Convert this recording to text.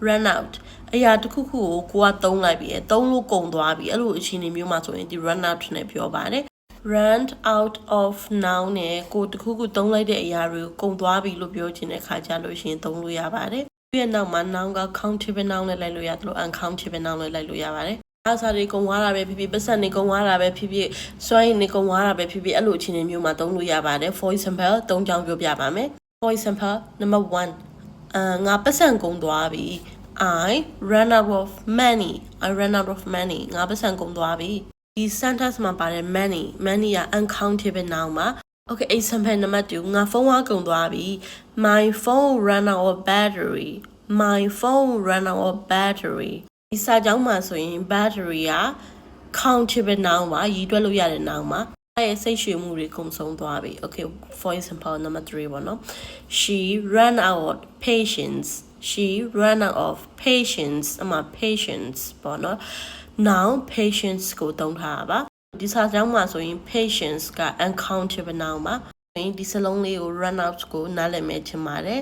run out အရာတစ်ခုခုကိုကိုကသုံးလိုက်ပြီသုံးလို့ကုန်သွားပြီအဲ့လိုအခြေအနေမျိုးမှာဆိုရင်ဒီ run out နဲ့ပြောပါတယ် run out of noun နဲ့ကိုတစ်ခုခုသုံးလိုက်တဲ့အရာတွေကိုကုန်သွားပြီလို့ပြောချင်တဲ့ခါကြလို့ရှိရင်သုံးလို့ရပါတယ်ဒီရဲ့နောက်မှာ noun က countable noun နဲ့လိုက်လို့ရတယ်လို့ uncountable noun နဲ့လိုက်လို့ရပါတယ်အားစားတွေကုန်သွားတာပဲဖြစ်ဖြစ်ပတ်စံတွေကုန်သွားတာပဲဖြစ်ဖြစ်စွမ်းရည်တွေကုန်သွားတာပဲဖြစ်ဖြစ်အဲ့လိုအခြေအနေမျိုးမှာသုံးလို့ရပါတယ် for example ၃ကြောင်းပြောပြပါမယ် for example number 1ငါပတ်စံကုန်သွားပြီ I ran out of moneyငါပတ်စံကုန်သွားပြီဒီ sentence မှာပါတယ် moneyက uncountable noun ပါ okay example number 2ငါဖုန်းအားကုန်သွားပြီ my phone ran out of battery ဒီစာကြောင်းမှာဆိုရင် battery က countable noun ပါရည်တွက်လို့ရတဲ့ noun ပါရဲ့စိတ်ရှည်မှုတွေကုန်ဆုံးသွားပြီ okay for example number 3ပေါ့နော် she ran out of patience အမှ patience ပေါ့နော် now patience ကိုသုံးထားတာပါဒီစာကြောင်းမှာဆိုရင် patience က uncountable noun ပါဒီစလုံးလေးကို run out ကိုနားလည်မဲ့ချင်ပါတယ်